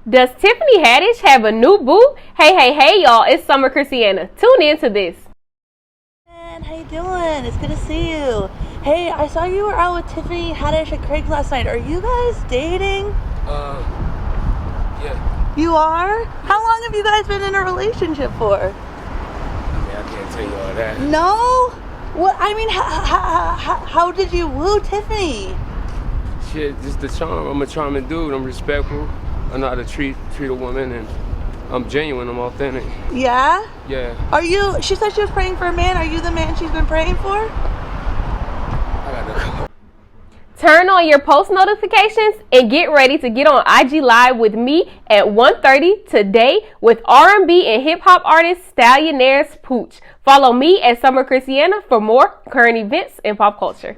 Does Tiffany Haddish have a new boo? Hey, y'all, it's Summer Christiana. Tune in to this. Man, how you doing? It's good to see you. Hey, I saw you were out with Tiffany Haddish and Craig last night. Are you guys dating? Yeah. You are? How long have you guys been in a relationship for? I mean, I can't tell you all that. No? What? I mean, how did you woo Tiffany? Shit, just the charm. I'm a charming dude. I'm respectful. I know how to treat a woman, and I'm genuine. I'm authentic. Yeah? Yeah. Are you, she said she was praying for a man. Are you the man she's been praying for? I got to go. Turn on your post notifications and get ready to get on IG Live with me at 1:30 today with R&B and hip-hop artist Stallionaires Pooch. Follow me at Summer Christiana for more current events and pop culture.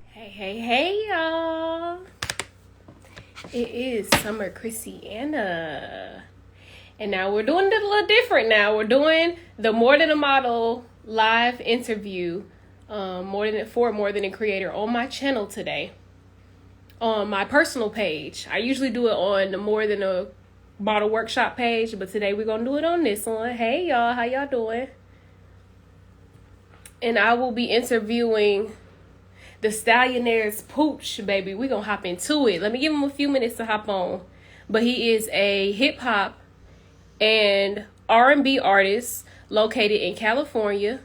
Hey, y'all. It is Summer Christiana. And now we're doing it a little different now. We're doing the More Than a Model live interview. More than a creator on my channel today, on my personal page. I usually do it on the More Than a Model workshop page, but today we're gonna do it on this one. Hey y'all, how y'all doing? And I will be interviewing the Stallionaires Pooch, baby. We're gonna hop into it. Let me give him a few minutes to hop on. But he is a hip hop and R&B artist located in California.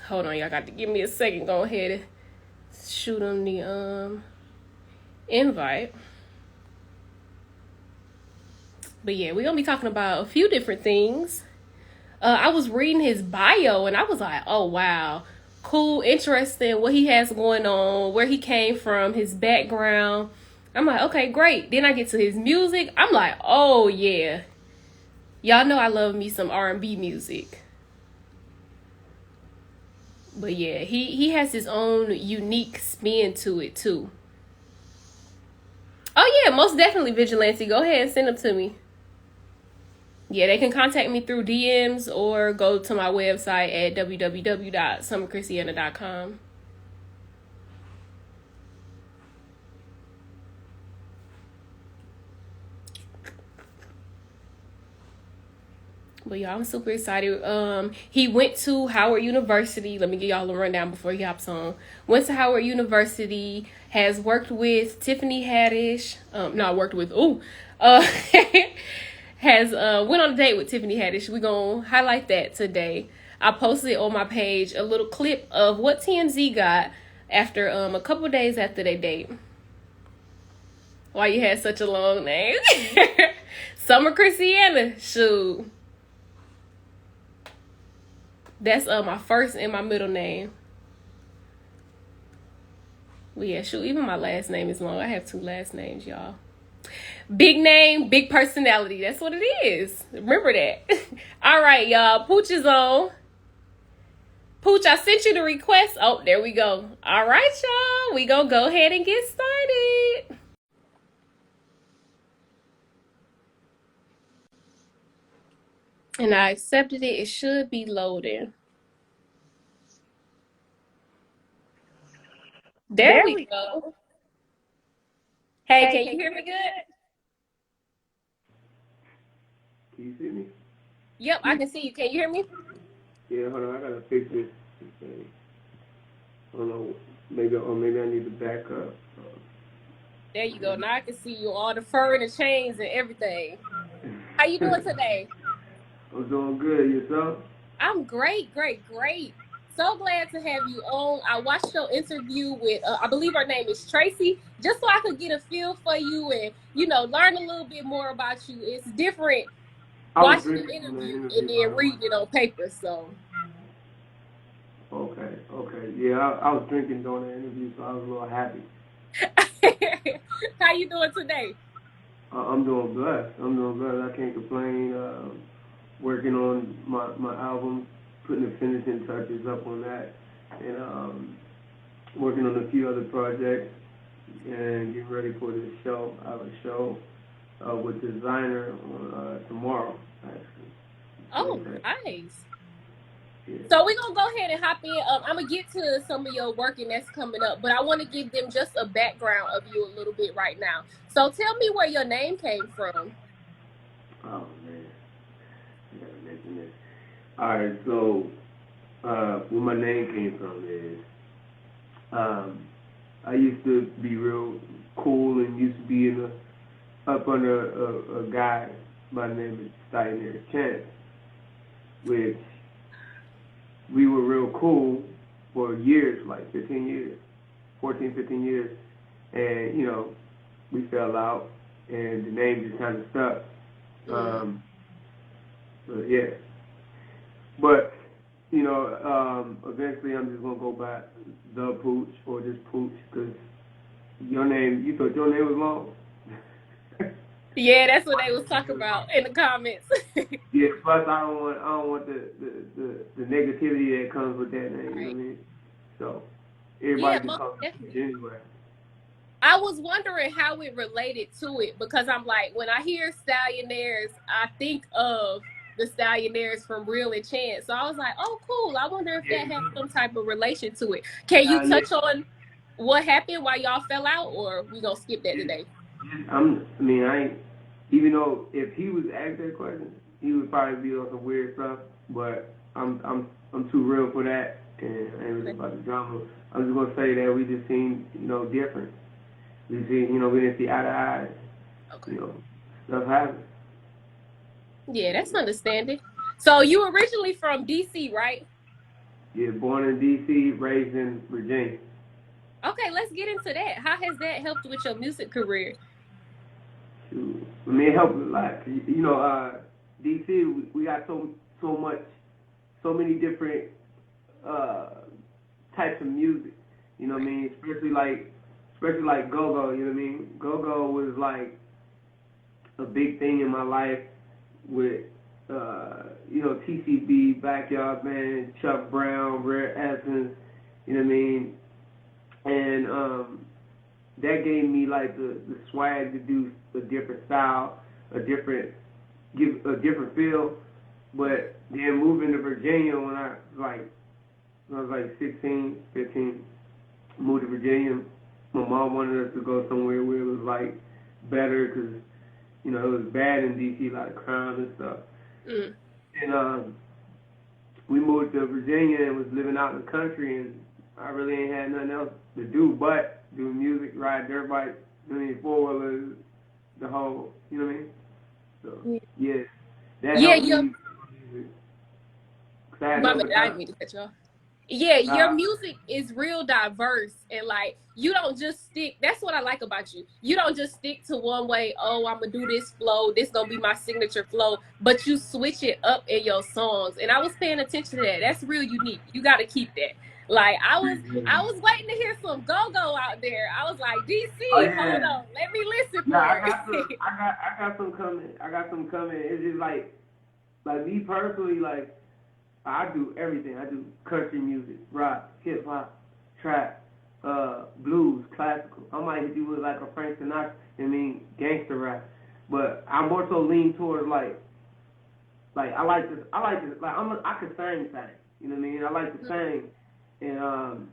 Hold on, y'all got to give me a second. Go ahead and shoot him the invite. But yeah, we're gonna be talking about a few different things. I was reading his bio and I was like, oh wow, cool, interesting, what he has going on, where he came from, his background. I'm like, okay, great. Then I get to his music. I'm like, oh yeah, y'all know I love me some R&B music. But yeah, he has his own unique spin to it too. Oh yeah, most definitely, Vigilante. Go ahead and send them to me. Yeah, they can contact me through DMs or go to my website at www.summerchristiana.com. But y'all, I'm super excited. He went to Howard University. Let me give y'all a rundown before he hops on. Went to Howard University. Has worked with Tiffany Haddish. Has went on a date with Tiffany Haddish. We're gonna highlight that today. I posted on my page a little clip of what TMZ got after a couple days after they date. Why you had such a long name? Summer Christiana. Shoot. That's my first and my middle name. Well, yeah, shoot, even my last name is long. I have 2 last names, y'all. Big name, big personality. That's what it is. Remember that. All right, y'all. Pooch is on. Pooch, I sent you the request. Oh, there we go. All right, y'all. We gonna go ahead and get started. And I accepted it. It should be loading. There we go. Hey, can you hear me good? Can you see me? Yep, I can see you. Can you hear me? Yeah, hold on. I gotta fix this thing. I don't know. Maybe I need to back up. There you go. Now I can see you, all the fur and the chains and everything. How you doing today? I'm doing good. Yourself? I'm great. So glad to have you on. I watched your interview with, I believe her name is Tracy, just so I could get a feel for you and, learn a little bit more about you. It's different watching the interview and then reading it on paper, so. Okay. Yeah, I was drinking during the interview, so I was a little happy. How you doing today? I'm doing blessed. I can't complain. Working on my album, putting the finishing touches up on that, and working on a few other projects, and getting ready for this show. I have a show with Designer on tomorrow, actually. Oh, nice. So we're gonna go ahead and hop in. I'm gonna get to some of your work and that's coming up, but I want to give them just a background of you a little bit right now. So tell me where your name came from. Oh man, I gotta mention this. All right, so where my name came from is I used to be real cool and used to be up under a guy by the name of Untitled Chapter, which we were real cool for years, like 15 years, 14, 15 years, and you know, we fell out, and the name just kind of stuck. But yeah, but you know, eventually I'm just gonna go by the Pooch or just Pooch because your name. You thought your name was long. Yeah, that's what they was talking about in the comments. Yeah, plus I don't want the negativity that comes with that name. You know what I mean? So everybody Yeah, can most call me definitely. anyway. I was wondering how it related to it because I'm like, when I hear Stallionaires, I think of the Stallionaires from Real and Chance. So I was like, oh, cool. I wonder if that has some type of relation to it. Can you Yeah, touch on what happened while y'all fell out, or we gonna skip that today? I ain't, even though if he was asked that question, he would probably be on some weird stuff. But I'm too real for that, and I ain't really about the drama. I'm just gonna say that we just seem, you know, different. We see, you know, we didn't see eye to eye. Okay. You know, stuff happens. Yeah, that's understanding. So you originally from DC, right? Yeah, born in D.C., raised in Virginia. Okay, let's get into that. How has that helped with your music career? Shoot. I mean, it helped a lot. You know, D.C., we got so many different types of music. You know what I mean? Especially like go-go. You know what I mean? Go-go was like a big thing in my life with you know, TCB, Backyard Band, Chuck Brown, Rare Essence. You know what I mean? And that gave me like the swag to do a different style, give a different feel. But then moving to Virginia when I was like 16, 15, moved to Virginia. My mom wanted us to go somewhere where it was like better because you know it was bad in DC, a lot of crime and stuff. And we moved to Virginia and was living out in the country, and I really ain't had nothing else to do but do music, ride dirt bikes, four-wheelers, the whole, you know what I mean? So, yeah, that helped me. I didn't mean to cut you off. Yeah, your music is real diverse and like you don't just stick. That's what I like about you. You don't just stick to one way. Oh, I'm gonna do this flow. This gonna be my signature flow. But you switch it up in your songs, and I was paying attention to that. That's real unique. You got to keep that. Like I was waiting to hear some go-go out there. I was like, DC, hold on, let me listen for it. I got some coming. It's just like me personally, like. I do everything. I do country music, rock, hip-hop, trap, blues, classical. I might hit you with like a Frank Sinatra, gangster rap. But I more so lean towards like I like this, like I could sing. You know what I mean? I like to sing. And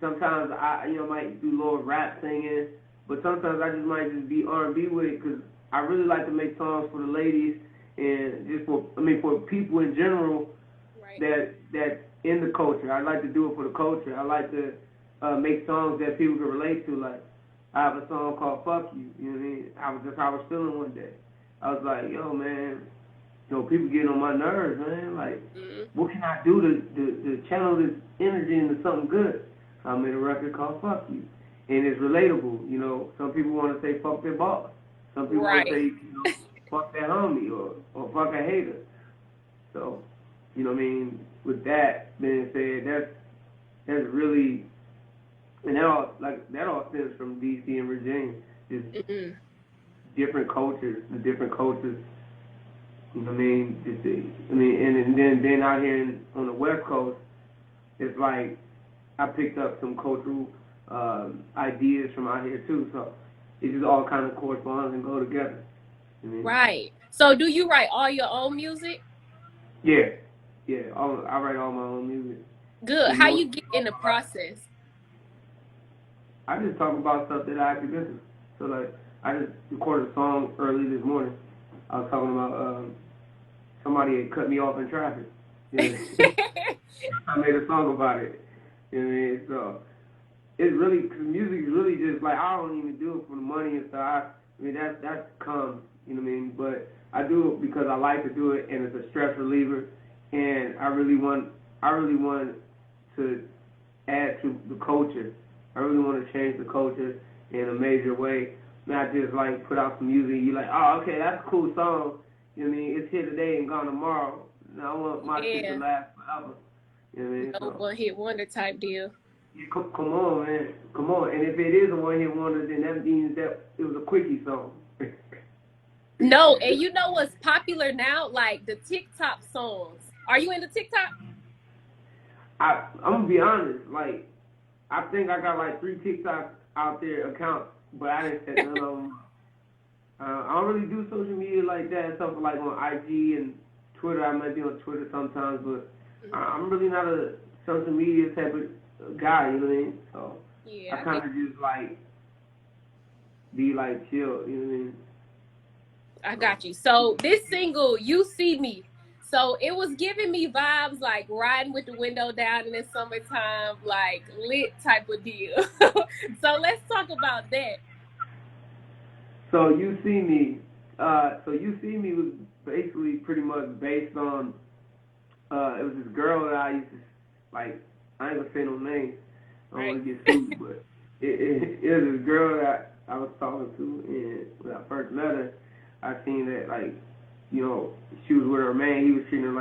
sometimes I might do a little rap singing, but sometimes I just might just be R&B with it because I really like to make songs for the ladies. And just for people in general, right. that in the culture. I like to do it for the culture. I like to make songs that people can relate to. Like I have a song called "Fuck You." You know what I mean? I was feeling one day. I was like, yo, man, people getting on my nerves, man. Like, what can I do to channel this energy into something good? So I made a record called "Fuck You," and it's relatable. You know, some people want to say "fuck their boss." Some people want to say, fuck that homie or fuck a hater. So, you know what I mean? With that being said, that's really, and that all stems from DC and Virginia. Just different cultures, the different cultures. You know what I mean? And then out here on the West Coast, it's like I picked up some cultural ideas from out here too. So it just all kind of corresponds and go together. Right. So do you write all your own music? Yeah. Yeah, I write all my own music. Good. How you get in the process? I just talk about stuff that I actually been through. So like, I just recorded a song early this morning. I was talking about somebody had cut me off in traffic. You know? I made a song about it. You know what I mean? So it's really, cause music is really just like, I don't even do it for the money and stuff. I mean that's comes. You know what I mean? But I do it because I like to do it, and it's a stress reliever, and I really want to add to the culture. I really want to change the culture in a major way. Not just like put out some music, you like, oh, okay, that's a cool song. You know what I mean? It's here today and gone tomorrow. Now I want my shit to last forever. You know what I mean? No one hit wonder type deal. Yeah, come on, man. Come on. And if it is a one hit wonder, then that means that it was a quickie song. No, and you know what's popular now? Like the TikTok songs. Are you into TikTok? I'm gonna be honest, like, I think I got like 3 TikTok out there accounts, but I didn't set none of them. I don't really do social media like that, stuff like on IG and Twitter. I might be on Twitter sometimes, but I'm really not a social media type of guy, you know what I mean? So Yeah, I kind of just like be like chill, you know what I mean? I got you. So this single, You See Me. So it was giving me vibes like riding with the window down in the summertime, like lit type of deal. So let's talk about that. So You See Me. So You See Me was basically pretty much based on, it was this girl that I used to, like, I ain't gonna say no names. I don't want to get sued, but it was this girl that I was talking to, and when I first met her, I seen that, like, you know, she was with her man, he was treating her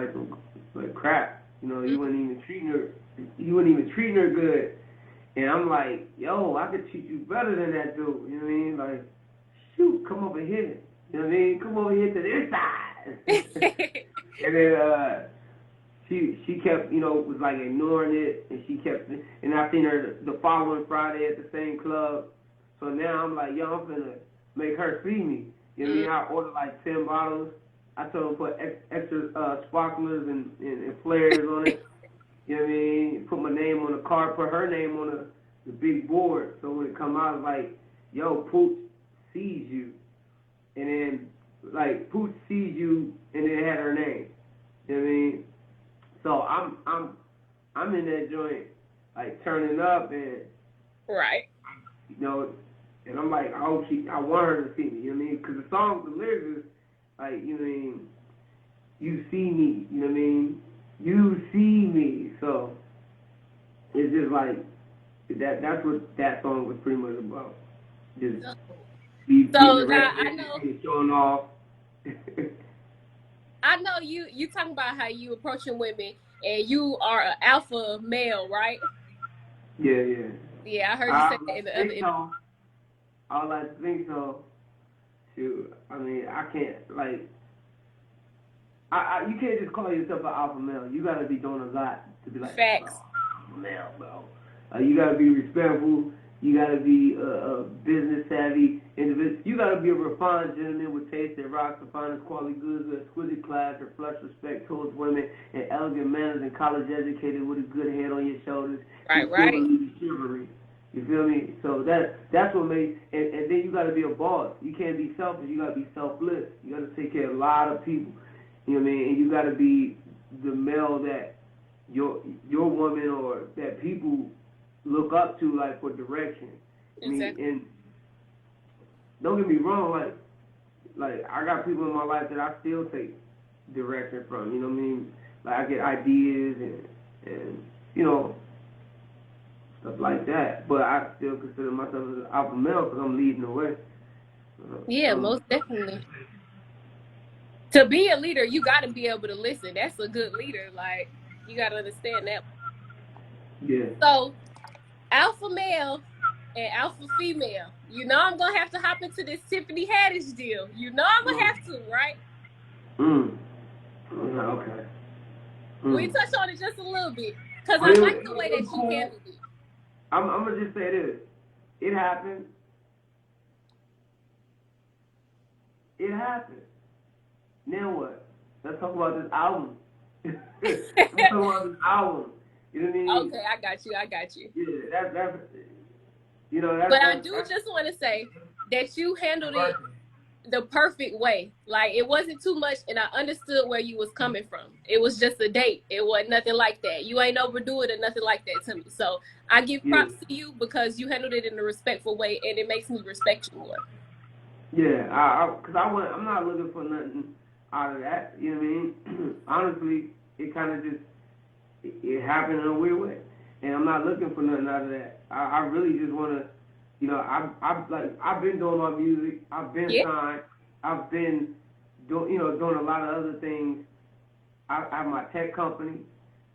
like crap. You know, he wasn't even treating her good. And I'm like, yo, I could treat you better than that dude. You know what I mean? Like, shoot, come over here. You know what I mean? Come over here to this side. And then she kept, you know, was like ignoring it, and she kept, and I seen her the following Friday at the same club. So now I'm like, yo, I'm finna make her see me. You know what I mean? I ordered like 10 bottles. I told them to put extra sparklers and flares on it. You know what I mean? Put my name on the card, put her name on the big board. So when it come out, it's like, yo, Pooch sees you. And then, like, Pooch sees you, and then it had her name. You know what I mean? So I'm in that joint, like, turning up, and, Right. you know, and I'm like, I want her to see me. You know what I mean? Because the song, the lyrics is, like, you know what I mean? You see me. You know what I mean? You see me. So it's just like that's what that song was pretty much about. Just be so getting now and showing off. I know you talking about how you approaching women and you are an alpha male, right? Yeah. Yeah, I heard you say that in the other so. I would like to think so. Shoot, I mean, I can't, like, you can't just call yourself an alpha male. You gotta be doing a lot to be like, facts. Oh, alpha male, bro. You gotta be respectful. You gotta be a business savvy individual. You gotta be a refined gentleman with taste that rocks the finest quality goods with exquisite class, or flush respect towards women, and elegant manners, and college educated with a good head on your shoulders. Right. Chivalry. You feel me? So that's what made, and then you gotta be a boss. You can't be selfish. You gotta be selfless. You gotta take care of a lot of people. You know what I mean? And you gotta be the male that your woman or that people look up to, like, for direction. Exactly. I mean, and don't get me wrong, like I got people in my life that I still take direction from. You know what I mean? Like, I get ideas and you know, stuff like that. But I still consider myself as an alpha male because I'm leading the way. Yeah, most definitely. To be a leader, you got to be able to listen. That's a good leader. Like, you got to understand that. Yeah. So, alpha male and alpha female. You know I'm going to have to hop into this Tiffany Haddish deal. You know I'm going to have to, right? Okay. We touch on it just a little bit. Because I like the way that you handled it. I'm going to just say this. It happened. Now what? Let's talk about this album. I'm talking about this album. You know what I mean? Okay, I got you. Yeah, that's you know But I do just want to say that you handled it the perfect way. Like, it wasn't too much, and I understood where you was coming from. It was just a date. It wasn't nothing like that. You ain't overdo it or nothing like that to me. So I give props to you because you handled it in a respectful way, and it makes me respect you more. Yeah, because I'm not looking for nothing out of that. You know what I mean? Honestly, it kind of just it happened in a weird way, and I'm not looking for nothing out of that. I really just want to, you know, I've been doing my music. I've been signed. I've been doing a lot of other things. I have my tech company.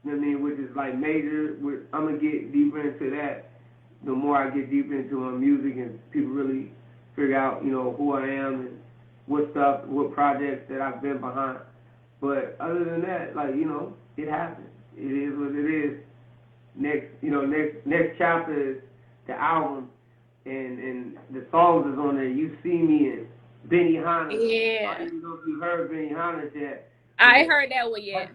You know what I mean? Which is like major. I'm gonna get deeper into that. The more I get deeper into my music and people really figure out, you know, who I am and what projects that I've been behind. But other than that, like, you know, it happens. It is what it is. Next chapter is the album, and the songs is on there. You See Me and Benny Hanna. Yeah. I don't even know if you heard Benny Hanna yet. I ain't heard that one yet.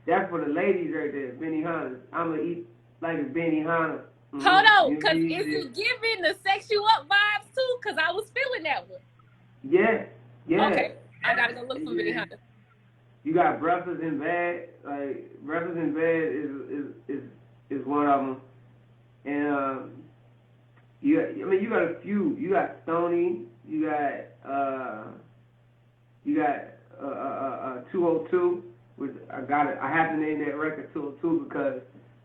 That's for the ladies right there, Benny Hanna. I'm gonna eat like a Benny Hanna. Hold on, because is it giving the sex you up vibes too? Because I was feeling that one. Yeah. Okay, I gotta go look for Benny Hanna. You got Breakfast in Bed. Like, Breakfast in Bed is one of them. And you got a few. You got Stony. You got 202, which I have to name that record 202 because,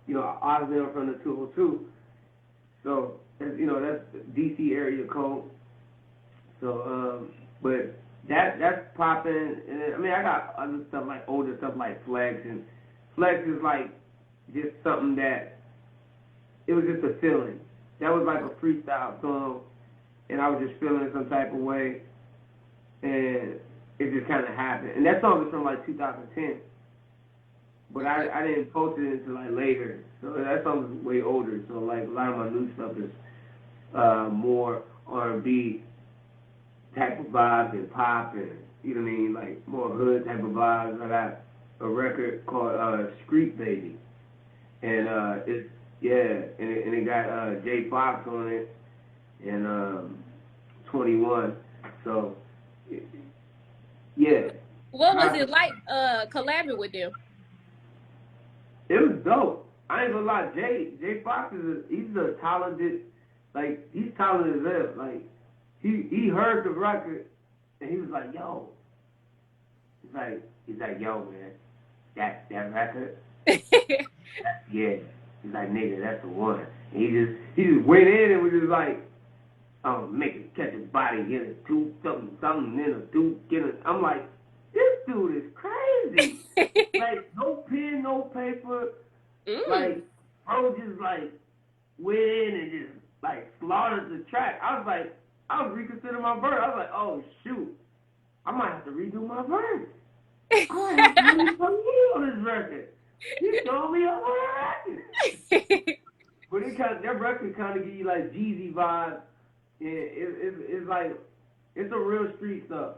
you know, obviously I'm from the 202. So, you know, that's the DC area code. So, but that's popping. And I mean, I got other stuff like older stuff like Flex, and Flex is like just something that it was just a feeling. That was like a freestyle song, and I was just feeling some type of way, and it just kind of happened. And that song was from like 2010, but I didn't post it until like later. So that song is way older. So like a lot of my new stuff is more R&B type of vibes and pop, and you know what I mean, like more hood type of vibes. I got a record called Street Baby, and it got J Fox on it and 21. So yeah. What was it like collabing with them? It was dope. I ain't gonna lie, J Fox he's a talented, like, he's talented as hell. Like, he heard the record and he was like, yo. He's like, yo, man, that record? Yeah. He's like, nigga, that's the one. And he just went in and was just like, make it catch his body, get a tooth, something in a tooth, I'm like, this dude is crazy. Like, no pen, no paper. Like, bro just like went in and just like slaughtered the track. I was reconsidering my verse. I was like, oh shoot, I might have to redo my verse. I might have to redo some heat on this record. He told me I'm on a record. But that record kind of give you like Jeezy vibes. It's like, it's a real street stuff.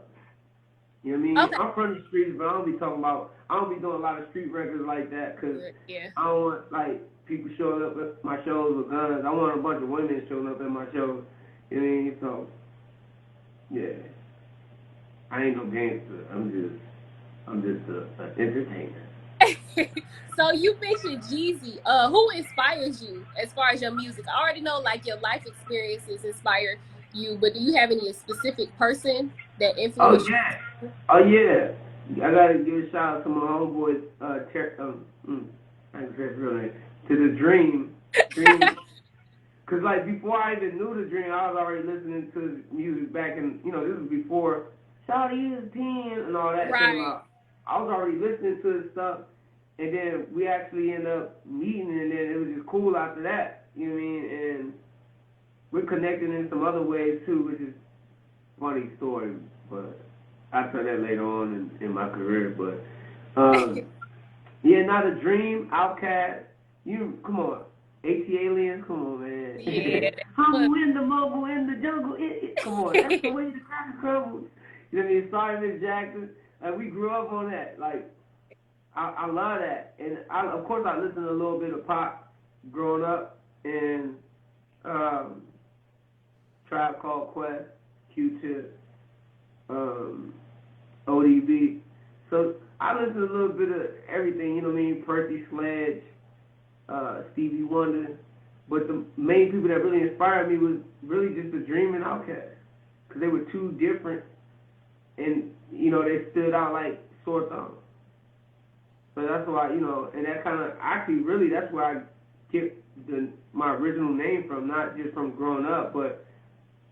You know what I mean? Okay. I'm from the streets, but I don't be doing a lot of street records like that, because I don't want, like, people showing up at my shows with guns. I want a bunch of women showing up at my shows. You know what I mean? So, yeah. I ain't no gangster. I'm just an entertainer. So you mentioned Jeezy. Who inspires you as far as your music? I already know, like, your life experiences inspire you, but do you have any specific person that influenced you? Oh yeah. I gotta give a shout out to my homeboy, I can say his real name, to the Dream. Cause like before I even knew the Dream, I was already listening to his music back in, you know, this was before Shawty is 10 and all that came out. I was already listening to his stuff, and then we actually ended up meeting, and then it was just cool after that. You know what I mean? And we're connected in some other ways too, which is a funny story, but I'll tell that later on in my career. But yeah, not a Dream, Outkast. Come on, AT-Aliens, come on, man. Yeah. Humble in the mobile in the jungle. Come on, that's the way the cracker crumbles. You know what I mean? Sorry, Miss Jackson. Like, we grew up on that. Like, I love that, and of course I listened to a little bit of pop growing up, and Tribe Called Quest, Q-Tip, ODB. So I listened to a little bit of everything, you know what I mean? Percy Sledge, Stevie Wonder. But the main people that really inspired me was really just the Dream and Outkast, because they were two different, and you know they stood out like sore thumbs. So that's why, you know, and that kind of actually really that's where I get my original name from, not just from growing up, but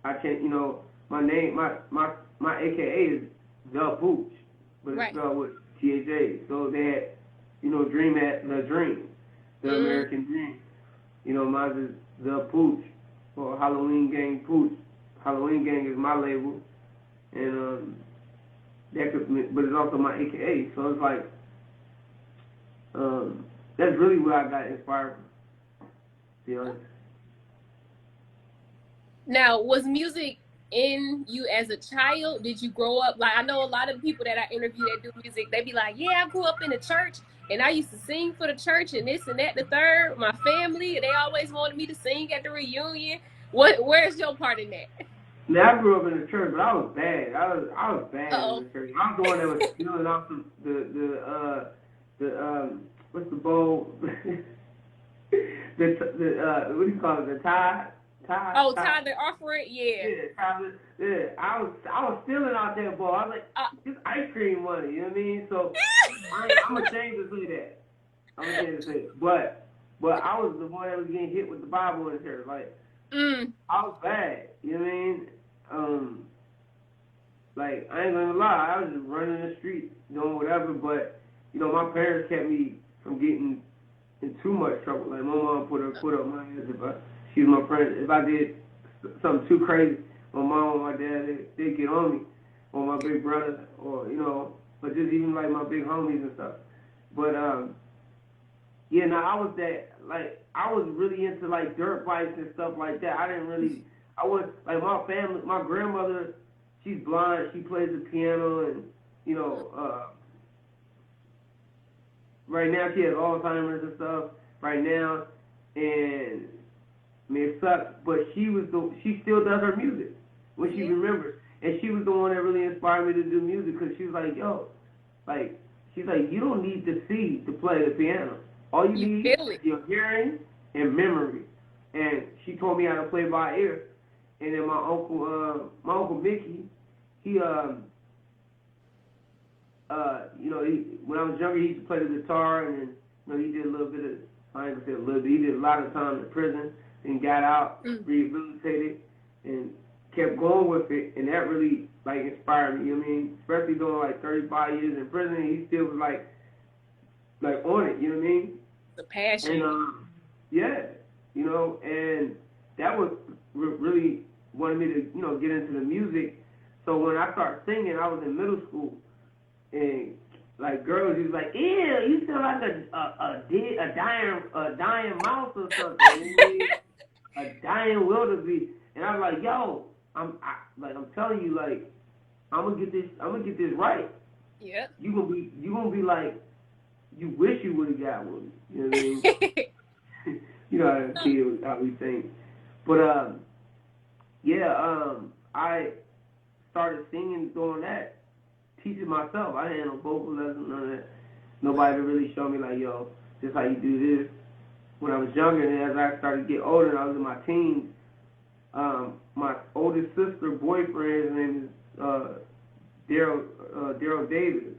I can't, you know, my name, my AKA is the Pooch, but it's spelled with THA. So they had, you know, Dream at the Dream, the American Dream. You know, mine is the Pooch, or Halloween Gang Pooch. Halloween Gang is my label, and that could, but it's also my AKA. So it's like, that's really where I got inspired from, to be honest. Now, was music in you as a child? Did you grow up? Like, I know a lot of people that I interview that do music, they be like, yeah, I grew up in the church, and I used to sing for the church, and this and that, the third. My family, they always wanted me to sing at the reunion. Where's your part in that? Now, I grew up in the church, but I was bad. I was bad Uh-oh. in the church. I was the one that was stealing off the what's the bowl? what do you call it? The tie. Oh, Tyler offering, yeah. Yeah, Tyler. Yeah, I was stealing out that bowl. I was like, this ice cream money. You know what I mean? So I'm ashamed to say that. I'm ashamed to say it. But I was the one that was getting hit with the Bible in the church. Like, I was bad. You know what I mean? Like, I ain't gonna lie, I was just running the street, doing whatever, but, you know, my parents kept me from getting in too much trouble. Like, my mom put her foot up my ass if she was my friend. If I did something too crazy, my mom or my dad, they'd get on me, or my big brother, or, you know, but just even, like, my big homies and stuff. But, yeah, now I was really into, like, dirt bikes and stuff like that. I was, like, my family, my grandmother, she's blind, she plays the piano, and, you know, right now she has Alzheimer's and stuff, right now, and, I mean, it sucks, but she still does her music when she remembers, and she was the one that really inspired me to do music, because she was like, yo, like, she's like, you don't need to see to play the piano. All you need is your hearing and memory, and she told me how to play by ear. And then my uncle Mickey, he you know, when I was younger, he used to play the guitar, and then, you know, he did a little bit of, I ain't gonna say a little bit, he did a lot of time in prison, and got out, rehabilitated, and kept going with it, and that really, like, inspired me, you know what I mean? Especially doing, like, 35 years in prison, he still was, like on it, you know what I mean? The passion. And, yeah, you know, and that was really wanted me to, you know, get into the music. So when I started singing, I was in middle school, and like girls, he was like, "Ew, you sound like a dying mouse or something, a dying wildebeest." And I was like, "Yo, I'm telling you, like, I'm gonna get this right. Yeah. You gonna be like, you wish you would have got one. You know what I mean? You know how we think, but I started singing, doing that, teaching myself. I didn't have no vocal lessons, none of that. Nobody really showed me, like, yo, this is how you do this. When I was younger, and as I started to get older, and I was in my teens, my oldest sister boyfriend, his name is Daryl Davis,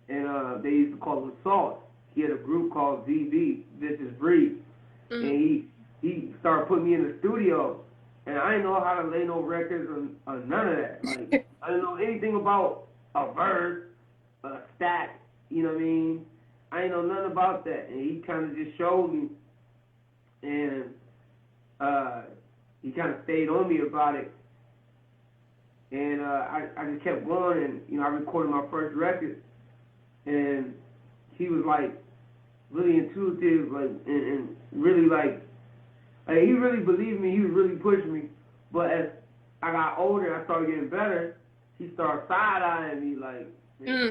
and they used to call him Salt. He had a group called VB, Vicious Breed, and he started putting me in the studio. And I didn't know how to lay no records or none of that. Like, I didn't know anything about a verse, a stack, you know what I mean? I didn't know nothing about that. And he kind of just showed me, and he kind of stayed on me about it. And I just kept going, and, you know, I recorded my first record. And he was, like, really intuitive, like, and really, like, he really believed me. He was really pushing me. But as I got older and I started getting better, he started side-eyeing me like,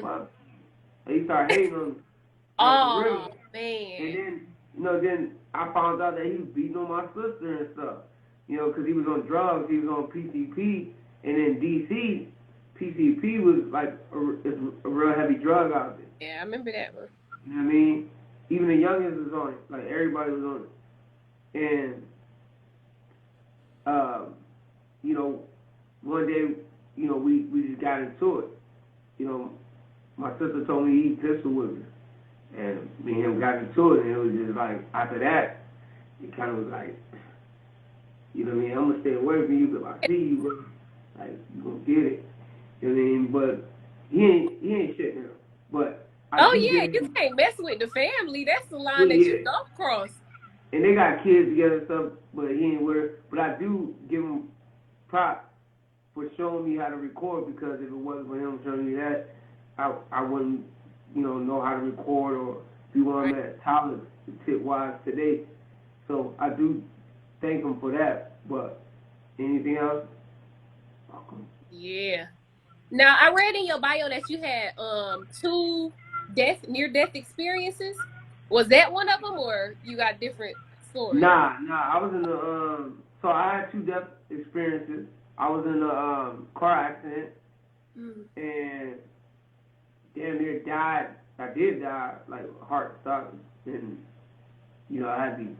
fuck. He started hating on me. Like, for real. Oh man. And then, then I found out that he was beating on my sister and stuff. Because he was on drugs, he was on PCP, and in DC, PCP was like a real heavy drug out there. Yeah, I remember that one. You know what I mean? Even the youngins was on it. Like, everybody was on it. And, one day, we just got into it. My sister told me to eat pistol with me. And me and him got into it, and it was just like, after that, it kind of was like, you know what I mean? I'm going to stay away from you because I see you, bro. Like, you going to get it. You know what I mean? But he ain't shit now. But you can't mess with the family. That's the line that you don't cross. And they got kids together and stuff, but he ain't with her. But I do give him props for showing me how to record, because if it wasn't for him showing me that, I wouldn't, know how to record or be where I'm at talent tip-wise today. So I do thank him for that. But anything else? Yeah. Now, I read in your bio that you had 2 near-death experiences. Was that one of them, or you got different stories? Nah. I was in the so I had 2 death experiences. I was in a car accident, and damn near died. I did die, like heart stopped, and I had to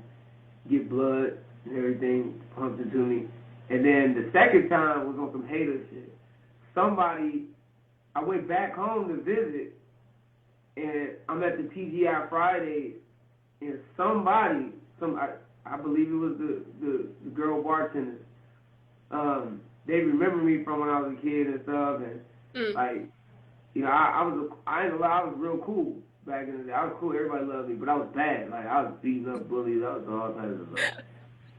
get blood and everything pumped into me. And then the second time was on some hater shit. I went back home to visit, and I'm at the TGI Fridays, and I believe it was the girl bartender. They remember me from when I was a kid and stuff, and like, I ain't gonna lie, I was real cool back in the day. I was cool, everybody loved me, but I was bad. Like, I was beating up bullies, I was doing all kinds of stuff.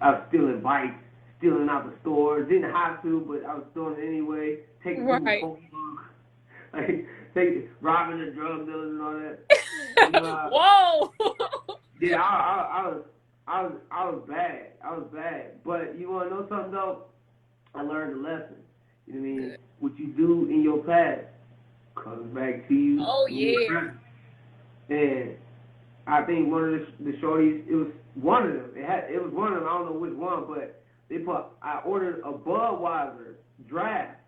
I was stealing bikes, stealing out the stores, didn't have to, but I was doing it anyway, taking people's Pokemon, like, robbing the drug dealers and all that. Whoa! Yeah, I was bad. I was bad. But you want to know something, though? I learned a lesson. You know what I mean? What you do in your past comes back to you. Oh, yeah. And I think one of the shorties, it was one of them. It was one of them. I don't know which one, but I ordered a Budweiser draft,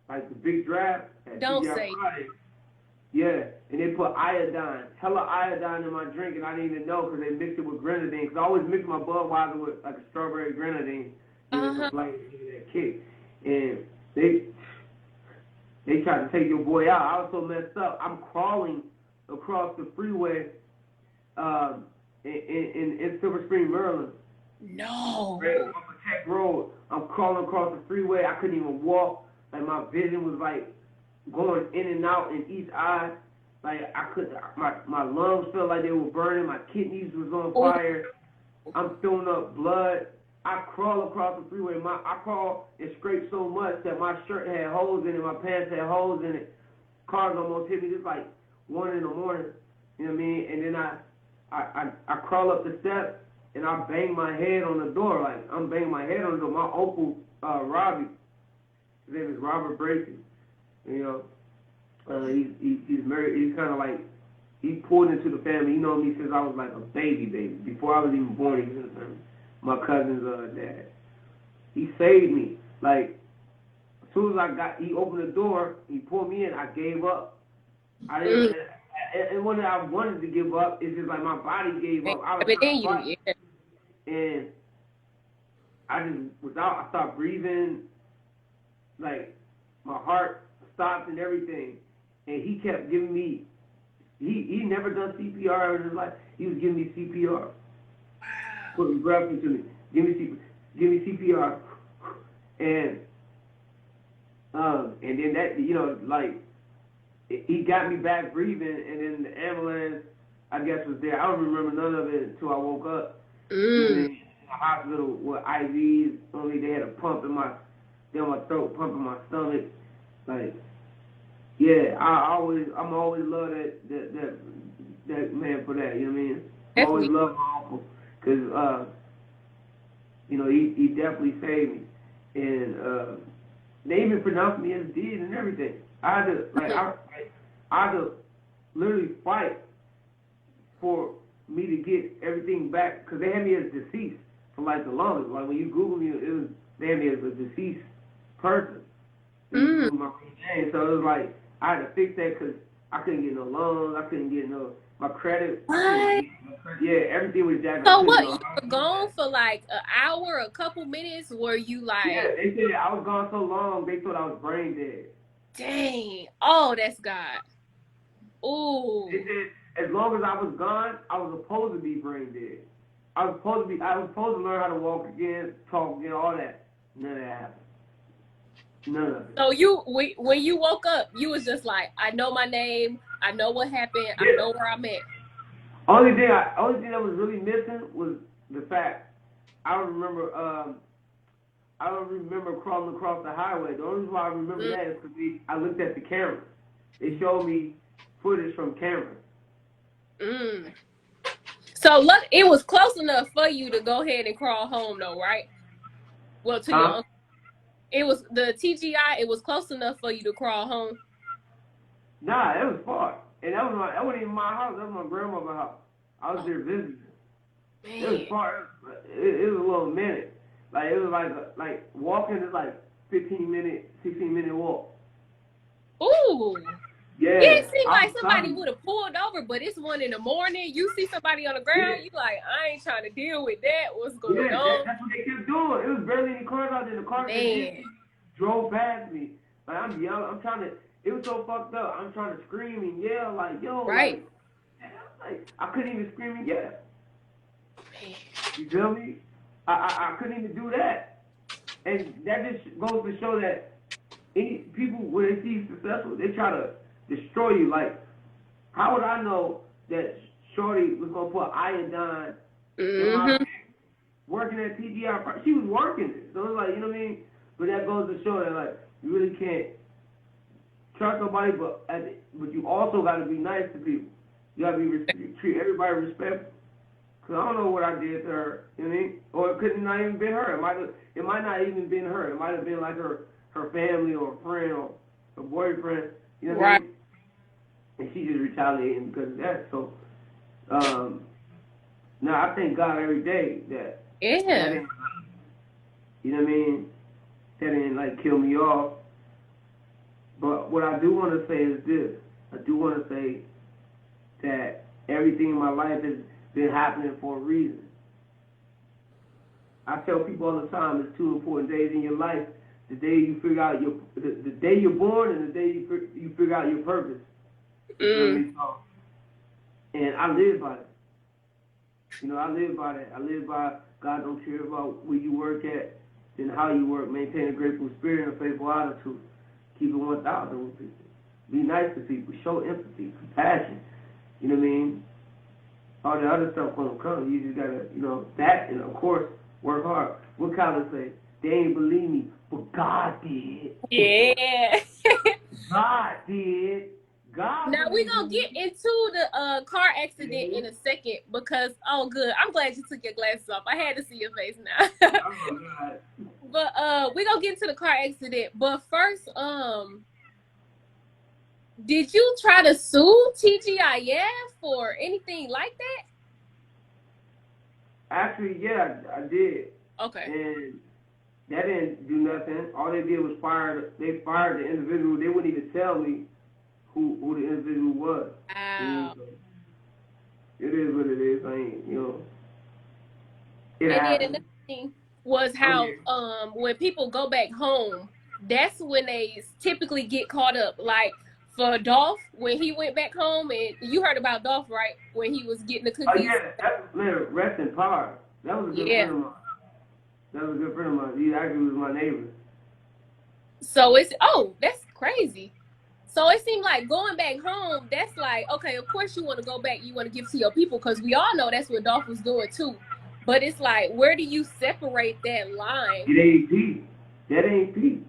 like the big draft. Don't say. Yeah, and they put hella iodine in my drink, and I didn't even know because they mixed it with grenadine. Because I always mix my Budweiser with like a strawberry grenadine, to flavor, give me that kick. And they tried to take your boy out. I was so messed up. I'm crawling across the freeway in Silver Spring, Maryland. No. On Protect Road. I'm crawling across the freeway. I couldn't even walk. Like, my vision was like going in and out in each eye. Like, my lungs felt like they were burning. My kidneys was on fire. I'm throwing up blood. I crawl across the freeway. I crawl and scrape so much that my shirt had holes in it. My pants had holes in it. Cars almost hit me. Just like 1 in the morning. You know what I mean? And then I crawl up the steps and I bang my head on the door. Like, I'm banging my head on the door. My uncle, Robbie, his name is Robert Bracey. He's married. He's kind of like, he pulled into the family. He known me since I was like a baby. Before I was even born, he was in the family. My cousin's dad. He saved me. Like, as soon as he opened the door, he pulled me in, I gave up. I didn't, and when I wanted to give up, it's just like my body gave up. And I stopped breathing, like, my heart stopped and everything. And he kept giving me, he never done CPR in his life. He was giving me CPR. Putting breath into me. Give me CPR. And then that, like, he got me back breathing, and then the ambulance, I guess, was there. I don't remember none of it until I woke up. In the hospital with IVs. Only they had a pump in my throat, pump in my stomach. Like, yeah, I'm always love that man for that. You know what I mean? I always love my uncle because he definitely saved me, and they even pronounced me as dead and everything. I had to literally fight for me to get everything back, because they had me as deceased for like the longest. Like when you Google me, they had me as a deceased person. My name. So it was like I had to fix that because I couldn't get no loans, I couldn't get my credit. What? Everything was jacked So up. what? You were gone for like an hour, a couple minutes? Were you like? Yeah, they said I was gone so long, they thought I was brain dead. Dang! Oh, that's God. Ooh. They said as long as I was gone, I was supposed to be brain dead. I was supposed to learn how to walk again, talk again, all that. None of that happened. None of it. So when you woke up, you was just like, I know my name, I know what happened, Yeah. I know where I'm at. Only thing that was really missing was the fact I don't remember crawling across the highway. The only reason why I remember that is because I looked at the camera. They showed me footage from cameras. So look, it was close enough for you to go ahead and crawl home, though, right? Well, to your uncle. It was the TGI. It was close enough for you to crawl home. Nah, it was far, and that wasn't even my house. That was my grandmother's house. I was there visiting. Man. It was far. It was a little minute. Like it was like walking is like 16 minute walk. Ooh. Yeah. It seemed like somebody would have pulled over, but it's 1 a.m. You see somebody on the ground, you like, I ain't trying to deal with that. What's going on? That's what they kept doing. It was barely any cars out there. The cars drove past me. Like I'm yelling. I'm trying to. It was so fucked up. I'm trying to scream and yell like, yo. Right. Like I couldn't even scream and yell. You feel me? I couldn't even do that. And that just goes to show that any people, when they see you successful, they try to destroy you. Like, how would I know that Shorty was gonna put iodine in my pants? Working at TGI? She was working it. So it's like, you know what I mean? But that goes to show that like you really can't trust nobody, but you also got to be nice to people. You got to treat everybody respectful. Cause I don't know what I did to her, you know what I mean? Or it could not even been her. It might not even been her. It might have been like her family or a friend or a boyfriend, you know what I mean? And she just retaliating because of that. So, now I thank God every day that didn't, you know what I mean? That didn't like kill me off. But what I do want to say is this. I do want to say that everything in my life has been happening for a reason. I tell people all the time, there's 2 important days in your life: the day you figure out the day you're born, and the day you figure out your purpose. And I live by it. You know, I live by that. I live by God don't care about where you work at, then how you work. Maintain a grateful spirit and a faithful attitude. Keep it 1,000 with people. Be nice to people. Show empathy, compassion. You know what I mean? All the other stuff gonna come. You just gotta, that, and of course, work hard. What Kyler say? They ain't believe me, but God did. Yeah. God did. God. Now we're gonna get into the car accident in a second because good. I'm glad you took your glasses off. I had to see your face now. Oh God. But we're gonna get into the car accident. But first, did you try to sue TGIF for anything like that? Actually, yeah, I did. Okay. And that didn't do nothing. All they did was they fired the individual. They wouldn't even tell me who the individual was. Wow. It is what it is. I ain't, it and happened. then another thing was how when people go back home, that's when they typically get caught up. Like for Dolph, when he went back home, and you heard about Dolph, right? When he was getting the cookies. Oh yeah, rest in power. That was a good friend of mine. That was a good friend of mine. He actually was my neighbor. So that's crazy. So it seemed like going back home, that's like, okay, of course you want to go back, you want to give to your people, because we all know that's what Dolph was doing too. But it's like, where do you separate that line? It ain't peace. That ain't peace.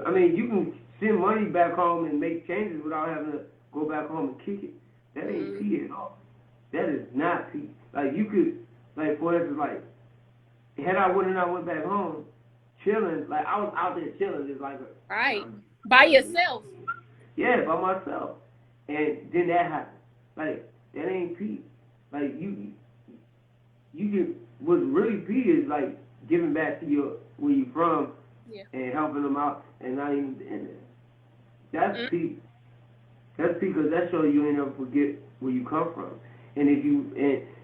I mean, you can send money back home and make changes without having to go back home and kick it. That ain't peace at all. That is not peace. Like, you could, like, for instance, like, had I went back home, chilling, like, I was out there chilling, just like right. By yourself. Yeah, by myself. And then that happened. Like, that ain't peace. like you can. What's really P is like giving back to where you from, and helping them out, and not even in it. That's P. That's because that shows you ain't never forget where you come from. And if you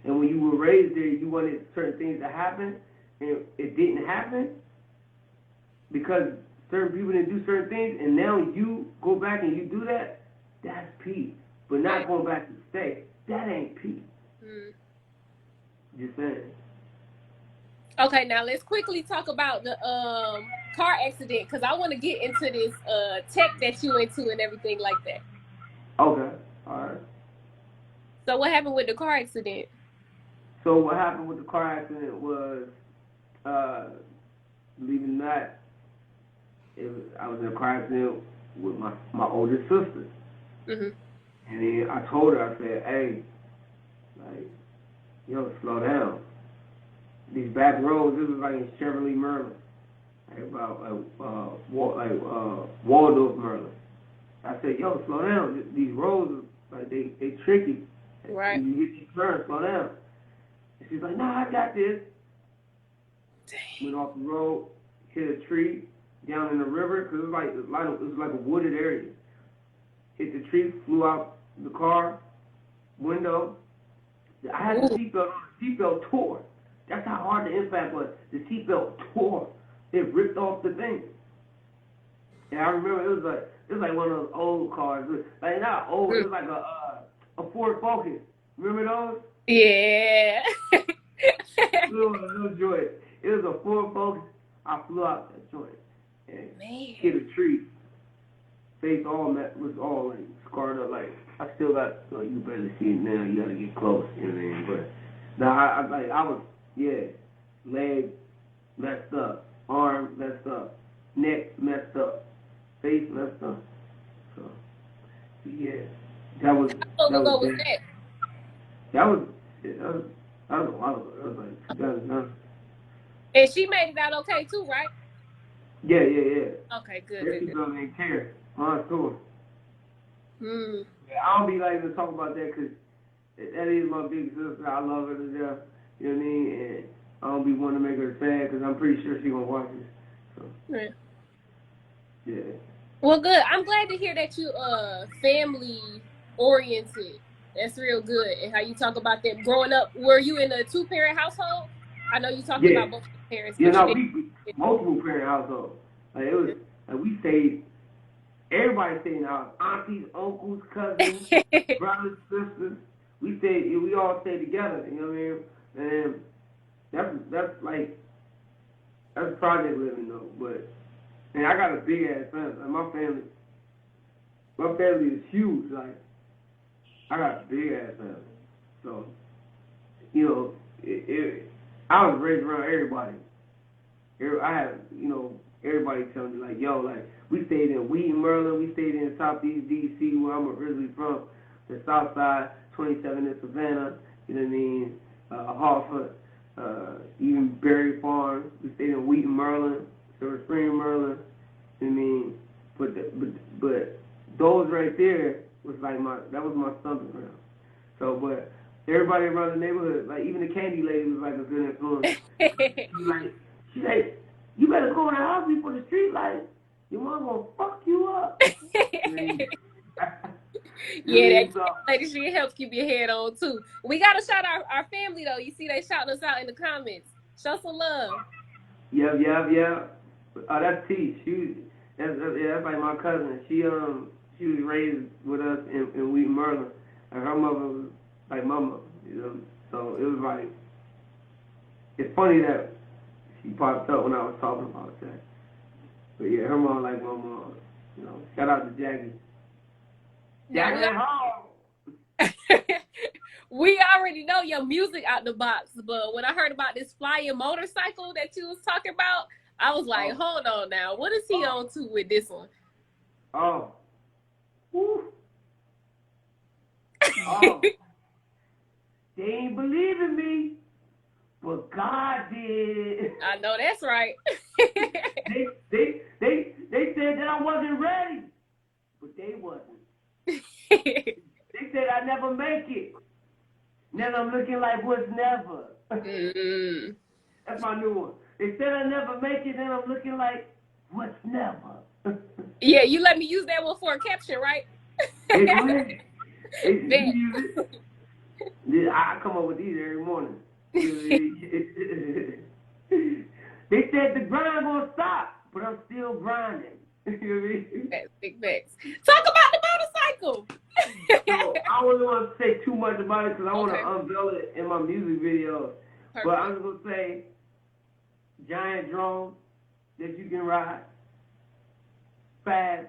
and when you were raised there, you wanted certain things to happen, and it didn't happen because certain people didn't do certain things, and now you go back and you do that. That's P. But not going back to stay. That ain't P. Just saying. Okay, now let's quickly talk about the car accident because I want to get into this tech that you into and everything like that. Okay, all right. So what happened with the car accident? So what happened with the car accident was, believe it or not, I was in a car accident with my older sister. And then I told her, I said, hey, like, yo, slow down. These back roads, this was like in Chevrolet Merlin, like about Waldorf Merlin. I said, yo, slow down. These roads, like they tricky. Right. You get these turns, slow down. And she's like, nah, I got this. Dang. Went off the road, hit a tree down in the river, because it was like a wooded area. Hit the tree, flew out the car window. I had the seatbelt on. The seatbelt tore. That's how hard the impact was. The seatbelt tore. It ripped off the thing. And I remember it was like one of those old cars. Like not old, it was like a Ford Focus. Remember those? Yeah. Little joint. It was a Ford Focus. I flew out that joint and hit a tree. Face was all like scarred up. Like I still got. Well, you better see it now. You gotta get close. You know what I mean? But I was leg messed up, arm messed up, neck messed up, face messed up. So yeah, that was that. That was a while ago. That was like 2009. And she made it out okay too, right? Yeah. Okay, good. She didn't care. On tour. Yeah, I don't be like to talk about that because that is my big sister. I love her to death. You know what I mean? And I don't be wanting to make her sad because I'm pretty sure she gonna watch this. So. Yeah. Well, good. I'm glad to hear that you family oriented. That's real good. And how you talk about that growing up. Were you in a 2-parent household? I know you talked about both parents. Yeah, no, we multiple parent household. Like it was like we stayed. Everybody stayed in our aunties, uncles, cousins, brothers, sisters. We all stayed together. You know what I mean? And that's project living though. But and I got a big ass family. Like my family is huge. Like I got a big ass family. So you know, I was raised around everybody. I had everybody telling me like, yo, like we stayed in Wheaton, Maryland. We stayed in Southeast D.C., where I'm originally from, the South Side, 27 in Savannah. You know what I mean? Hartford, even Berry Farm. We stayed in Wheaton, Maryland, Silver Spring, Maryland. You know what I mean? But those right there was like that was my stomping ground. So, but everybody around the neighborhood, like even the candy lady was like a good influence. She's like, you better go in the house before the street lights. Your mom gonna fuck you up. Yeah, that lady, she helps keep your head on too. We gotta shout out our family though. You see they shouting us out in the comments. Show some love. Yeah. Oh, that's T. That's like my cousin. She was raised with us in Wheaton, Maryland. And her mother was like my mother, you know. So it was like, it's funny that she popped up when I was talking about that. But yeah, her mom like my mom. You know, shout out to Jackie. Jackie home. We already know your music out the box, but when I heard about this flying motorcycle that you was talking about, I was like, hold on now, what is he on to with this one? Oh. Woo. They ain't believing me, but God did. I know that's right. they said that I wasn't ready, but they wasn't. They said I'd never make it. Now I'm looking like what's never. Mm. That's my new one. They said I never make it, then I'm looking like what's never. Yeah, you let me use that one for a caption, right? Hey, go ahead. Hey, you Bet. use it. Yeah, I come up with these every morning. They said the grind won't stop, but I'm still grinding. You know what I mean? That's big facts. Talk about the motorcycle. So I don't really want to say too much about it because I want to Okay. unveil it in my music videos. Perfect. But I'm just going to say giant drone that you can ride, fast,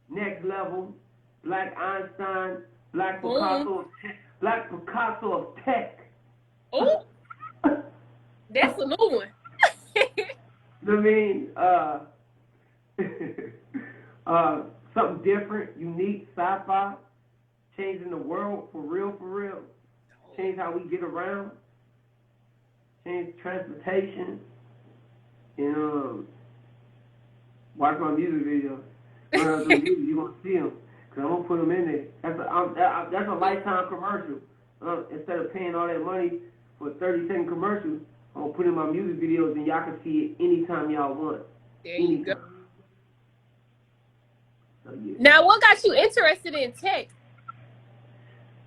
next level, Black Einstein, Black Picasso, Black Picasso of tech. Oh, that's a new one. I mean, something different, unique, sci-fi, changing the world for real. Change how we get around, change transportation, and watch my music videos. You're gonna see them, cause I'm gonna put them in there. That's a lifetime commercial. Instead of paying all that money for a 30-second commercial, I'm gonna put in my music videos, and y'all can see it anytime y'all want. There you go. So, yeah. Now, what got you interested in tech?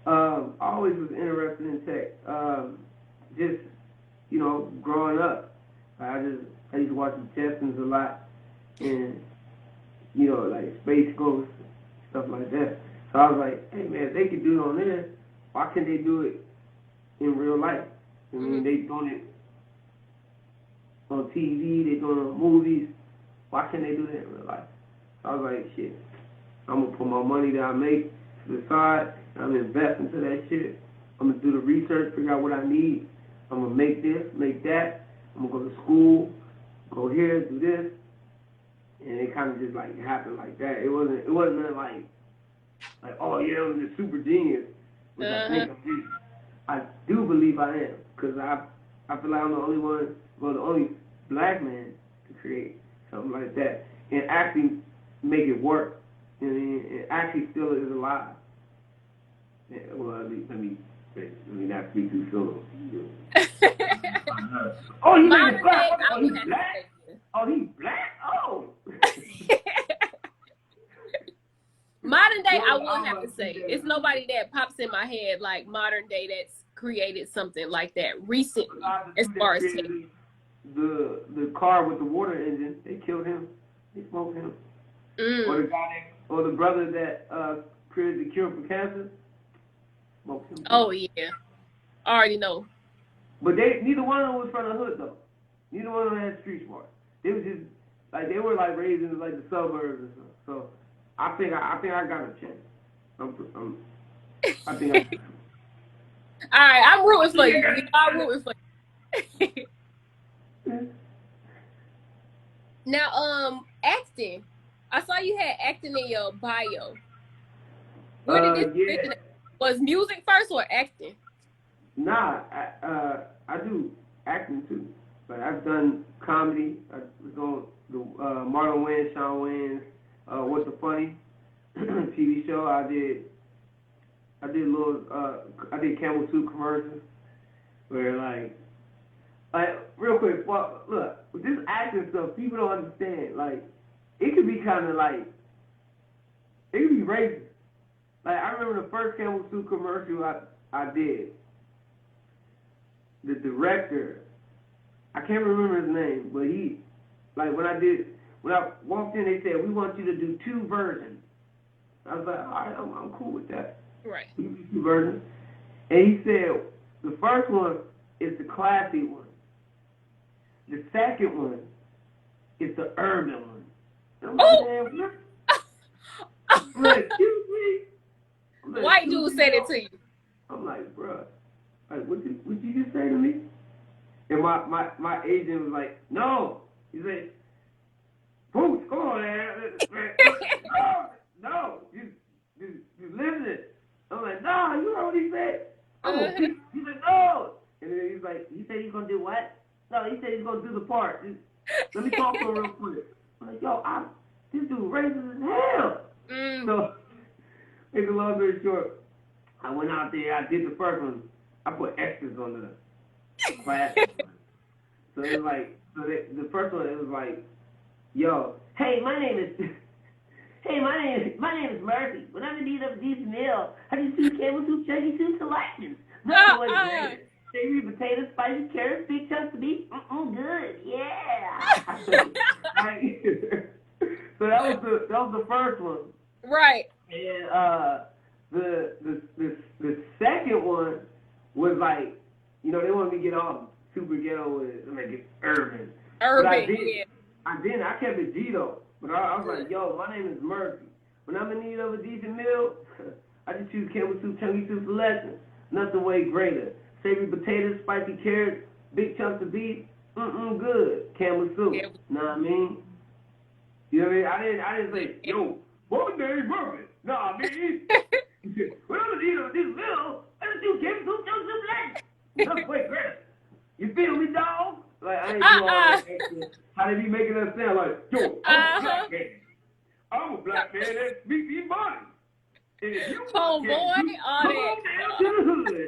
I always was interested in tech. Just, growing up, I used to watch the Jetsons a lot, and like Space Ghost, stuff like that. So I was like, hey man, if they could do it on there, why can't they do it in real life? I mean, they doing it on TV, they doing it on movies. Why can't they do that in real life? So I was like, shit, I'm gonna put my money that I make to the side, and I'm gonna invest into that shit. I'm gonna do the research, figure out what I need. I'm gonna make this, make that. I'm gonna go to school, go here, do this, and it kind of just like happened like that. It wasn't nothing like oh yeah, I'm the super genius, which I think I do believe I am, because I feel like I'm the only black man to create something like that and actually make it work. You know what I mean? It actually still is alive. Yeah, well, let me not speak too soon. Oh, you made it black? Oh, he's black? Oh, he's black? Oh. Modern day, I would have to say, it's nobody that pops in my head like modern day that's created something like that recently, as far as tech. The car with the water engine, they killed him. They smoked him. Or the guy or the brother that created the cure for cancer, smoked him. Oh yeah, I already know. But neither one of them was from the hood though. Neither one of them had street smart. They was just like they were like raised in like the suburbs and stuff. So I think I got a chance. I think I. All right, I'm rooting for you. I'm rooting for you. Now, acting. I saw you had acting in your bio. Where did this Yeah. was music first or acting? Nah, I do acting too. Like I've done comedy. I was on the Marlon Wayans, Sean Wayans, What's the Funny TV show. I did Campbell Soup commercials where like real quick. Well, look, with this acting stuff, people don't understand. Like it could be kind of like it could be racist. Like I remember the first Campbell Soup commercial I did. The director, I can't remember his name, but he, like when I walked in, they said, we want you to do 2 versions. I was like, all right, I'm cool with that. Right. You do 2 versions. And he said, the first one is the classy one. The second one is the urban one. And I'm like, man, what? I'm like, excuse me? Like, White dude said it to you. I'm like, bruh. Like, what you just say to me? And my agent was like, no. He said, Pooch, come on, man. No, you listening. I'm like, no, you heard what he said? He said, no. And then he's like, he said he's going to do what? No, he said he's going to do the part. Let me talk to him real quick. I'm like, yo, this dude racist as hell. So, make a long story short, I went out there, I did the first one. I put extras on the class one. So it was like, the first one, it was like, yo, hey, my name is Murphy. When I'm in need of a decent meal, I just choose Campbell soup, chunky soup selections. Nothing like that. Savory potatoes, spicy carrots, big chunks of beef. Good, yeah. So that was the first one. Right. And the second one was like, you know, they wanted me to get all super ghetto with it, make it urban. Urban, but I kept it G though. But I was like, yo, my name is Murphy. When I'm in need of a decent meal, I just choose Campbell soup, chunky soup selection. Nothing way greater. Savory potatoes, spicy carrots, big chunks of beef. Good. Campbell soup. Yeah. Know what I mean? You know what I mean? I didn't say, yo, what name Murphy? Nah, I mean, when I'm in need of a decent meal, I just choose Campbell soup, chunky soup selection. Nothing way greater. You feel me, dog? Like, I ain't doing all that extra. How they be making us sound like, yo, I'm a black man. I'm a black man that speaks these bodies. And if you oh, boy, come on down to the hood.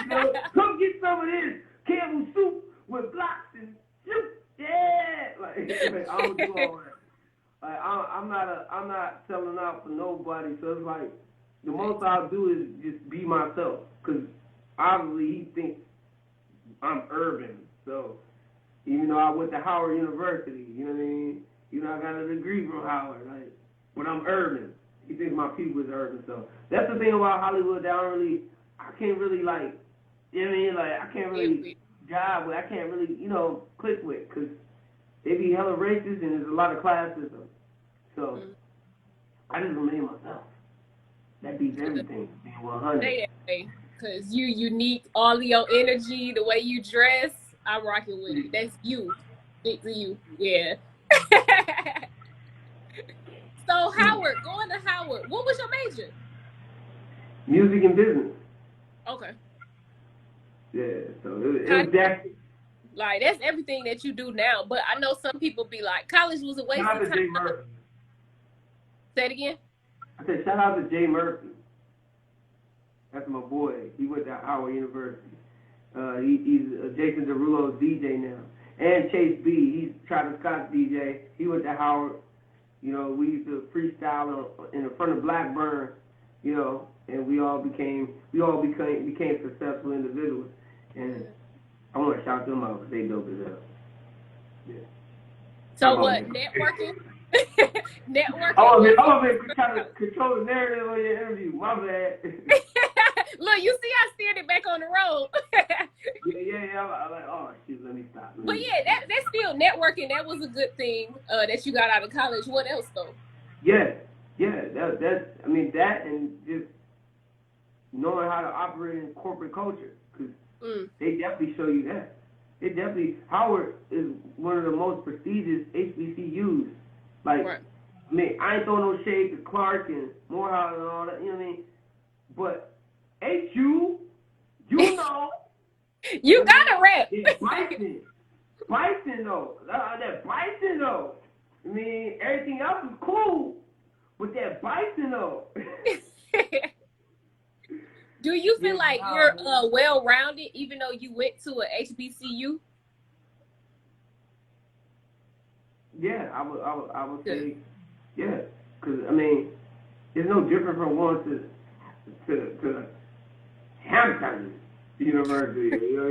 You know, come get some of this Campbell soup with blocks and soup. Yeah. Like I don't do all that. Like, I'm not selling out for nobody. So it's like, the most I'll do is just be myself. Because obviously he thinks I'm urban. So, even though I went to Howard University, you know what I mean? You know, I got a degree from Howard, like, but I'm urban. He thinks my people is urban. So, that's the thing about Hollywood that I can't really, like, you know what I mean? Like, I can't really jive with, I can't really, you know, click with, because they be hella racist and there's a lot of classism. So, I just remain myself. That beats everything, being 100. Because you unique, all of your energy, the way you dress, I'm rocking with it. That's you. It's you. Yeah. So Howard, going to Howard, what was your major? Music and business. Okay. Yeah, so it was that. Like, that's everything that you do now. But I know some people be like, college was a waste of time. Shout out to Jay Murphy. Say it again? I said, shout out to Jay Murphy. That's my boy. He went to Howard University. He's Jason Derulo's DJ now. And Chase B, he's Travis Scott's DJ. He went to Howard. You know, we used to freestyle in front of Blackburn, you know, and we all became successful individuals. And I want to shout them out because they dope as hell. Yeah. So what, networking? Networking? I'm trying to control the narrative of your interview. My bad. Look, you see I steered it back on the road. yeah. I'm like, oh, shoot, let me stop. But yeah, that's still networking. That was a good thing that you got out of college. What else, though? Yeah. That and just knowing how to operate in corporate culture. Because they definitely show you that. Howard is one of the most prestigious HBCUs. Like, right. I mean, I ain't throwing no shade to Clark and Morehouse and all that, you know what I mean? But HU, you know. You gotta rap. Bison though. That Bison though. I mean, everything else is cool. But that Bison though. Do you feel like you're well-rounded even though you went to a HBCU? Yeah, I would say, yeah. Because, I mean, it's no different from going to Hampton University. You know,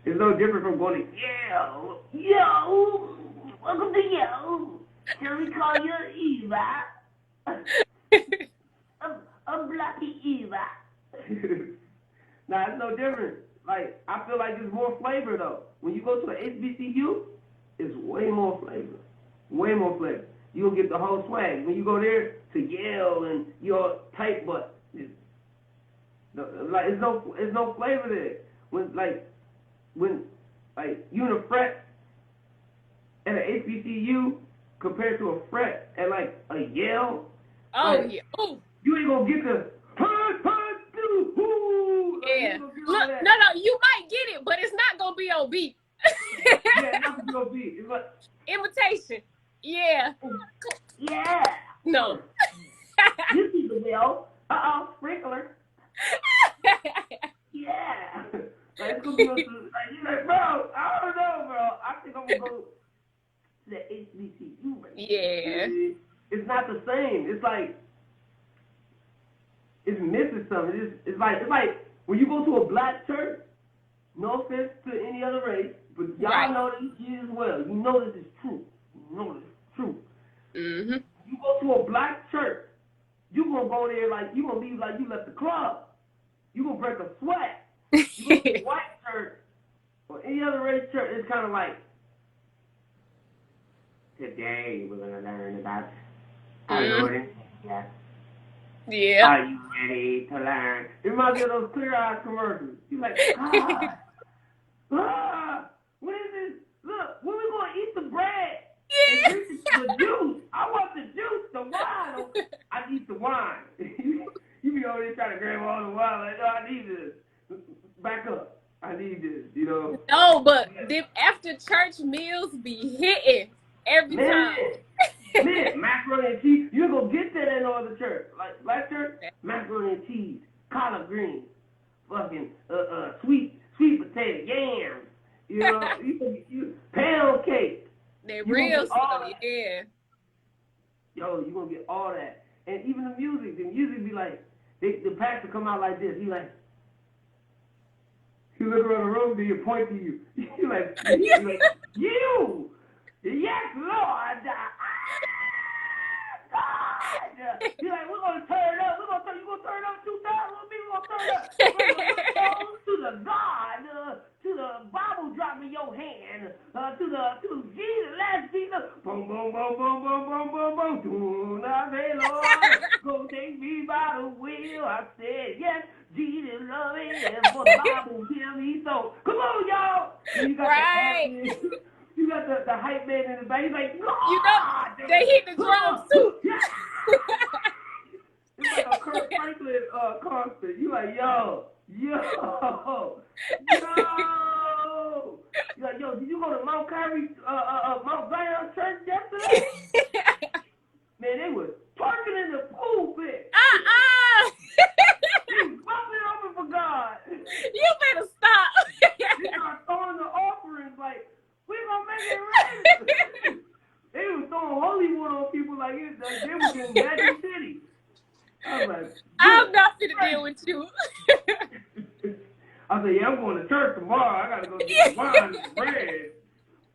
it's no different from going to Yale. Yo, welcome to Yale. Shall we call you Eva? I'm Blackie Eva. Nah, it's no different. Like, I feel like there's more flavor, though. When you go to an HBCU, it's way more flavor. Way more flavor. You'll get the whole swag. When you go there to Yale and you're tight butt, it's no flavor there. When you in a fret at an HBCU compared to a fret at like a Yale. Oh yeah. Ooh. You ain't gonna get the yeah. Look, no, you might get it, but it's not gonna be on beat. Yeah, it's not gonna be. It's like imitation. Yeah. Yeah. No. You see the bill. Sprinkler. Yeah. Like, it's gonna be on some, like, you're like, bro, I don't know, bro. I think I'm gonna go to the HBCU. Yeah. It's not the same. It's like, it's missing something. It's like when you go to a black church, no offense to any other race, but y'all know this Jesus well. You know this is true. You know this is true. Mm-hmm. You go to a black church, you gonna go there like you gonna leave like you left the club. You gonna break a sweat. You go to a white church or any other race church, it's kind of like, today we're gonna learn about our Lord and Savior. Yeah. Are you ready to learn? It reminds me of those Clear Eyes commercials. You're like, God, what is this? Look, when we gonna eat the bread and drink the juice? I want the juice, the wine. I need the wine. You be over there trying to grab all the wine. Like, no, I need this. Back up. I need this. You know. No, but them after church meals be hitting every time. Man, macaroni and cheese. You ain't gonna get that in no other church. Like black church, macaroni and cheese, collard greens, fucking sweet potato, yams. You know, you pound cake. They real stuff, yeah. Yo, you gonna get all that, and even the music be like, the pastor come out like this. He like, he look around the room, then he point to you. He like, you, yes, Lord. You're like, we're gonna turn up. You gonna turn up 2,000 people. We're gonna turn up. To the God, to the Bible drop in your hand, to Jesus, last Jesus. Boom, boom, boom, boom, boom, boom, boom, boom. Do not say, Lord, go take me by the wheel. I said, yes, Jesus love me, and for the Bible tell me so. Come on, y'all. And you got the you got the hype man in the back. He's like, God! You know, they hit the drums too. It's like a Kurt Franklin concert. You like, yo. You're like, yo, did you go to Mount Kyrie, Mount Zion Church yesterday? Man, they was twerking in the pulpit. They was bumping over for God. You better stop. They are throwing the offerings like, we gonna make it rain. They was throwing holy water on people like they was in Magic City. I was like, I'm not finna deal with you. I said, yeah, I'm going to church tomorrow. I gotta go get some wine and bread.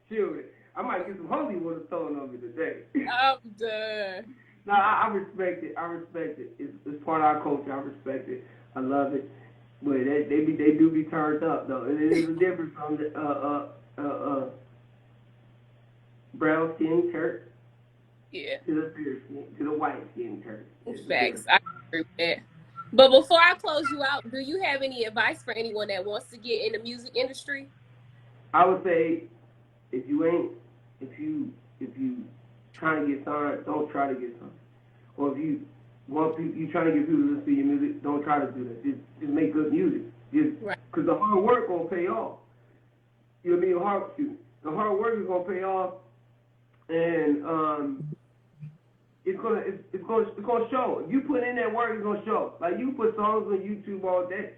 Shoot, I might get some holy water thrown on me today. I'm done. No, I respect it. It's part of our culture. I respect it. I love it. But they do be turned up though. And it is a difference from the brown skin church to the fair skin, to the white skin church. Facts. I agree with that. But before I close you out, do you have any advice for anyone that wants to get in the music industry? I would say if you trying to get signed, don't try to get signed. Or if you trying to get people to listen to your music, don't try to do that. Just make good music. Because the hard work gonna pay off. You know what I mean? The hard work is gonna pay off, and it's gonna show. If you put in that work, it's gonna show. Like you put songs on YouTube all day,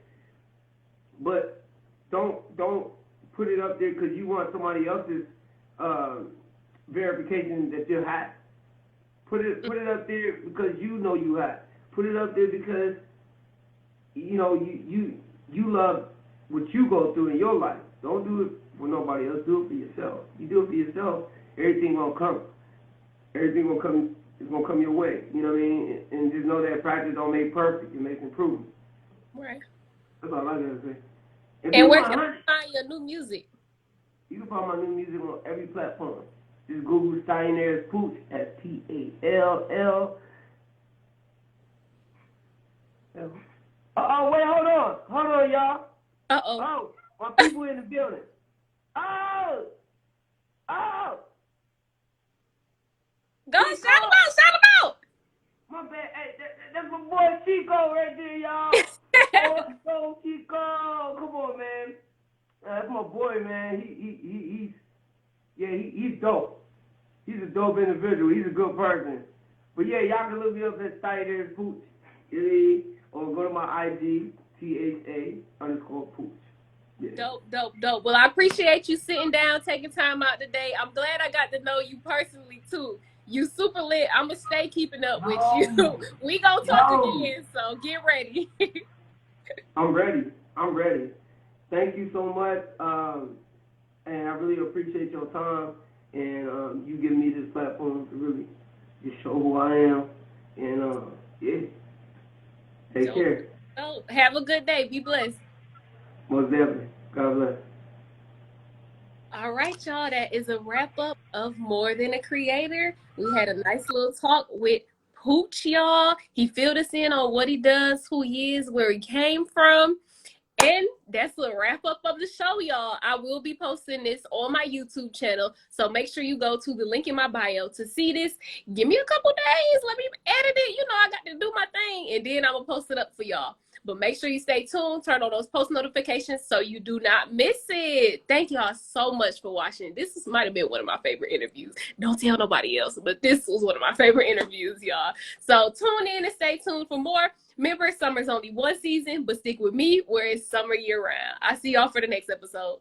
but don't put it up there because you want somebody else's verification that you're hot. Put it up there because you know you hot. Put it up there because you know you love what you go through in your life. Don't do it for nobody else. Do it for yourself. You do it for yourself, everything gonna come. Everything gonna come. It's gonna come your way. You know what I mean? And just know that practice don't make perfect. It makes improvement. Right. That's all I gotta say. And where can you find your new music? You can find my new music on every platform. Just Google Steiner's Pooch, SPALL. Oh, wait, hold on, y'all. Uh-oh. Oh, my people in the building. Oh. Go, shout them out. My bad. Hey, that's my boy Chico right there, y'all. Oh, Chico. Come on, man. That's my boy, man. He's dope. He's a dope individual. He's a good person. But yeah, y'all can look me up at Steiner's Pooch, or go to my IG, CHA_Pooch. Yeah. Dope. Well, I appreciate you sitting down, taking time out today. I'm glad I got to know you personally too. You super lit. I'm gonna stay keeping up with you. We gonna talk again, so get ready. I'm ready. Thank you so much, and I really appreciate your time and you giving me this platform to really just show who I am. And yeah, take care. Oh, have a good day. Be blessed. Most definitely. God bless. All right, y'all. That is a wrap up of More Than a Creator. We had a nice little talk with Pooch, y'all. He filled us in on what he does, who he is, where he came from. And that's a wrap up of the show, y'all. I will be posting this on my YouTube channel. So make sure you go to the link in my bio to see this. Give me a couple days. Let me edit it. You know, I got to do my thing. And then I'm going to post it up for y'all. But make sure you stay tuned. Turn on those post notifications so you do not miss it. Thank y'all so much for watching. This might have been one of my favorite interviews. Don't tell nobody else, but this was one of my favorite interviews, y'all. So tune in and stay tuned for more. Remember, summer's only one season, but stick with me where it's summer year round. I'll see y'all for the next episode.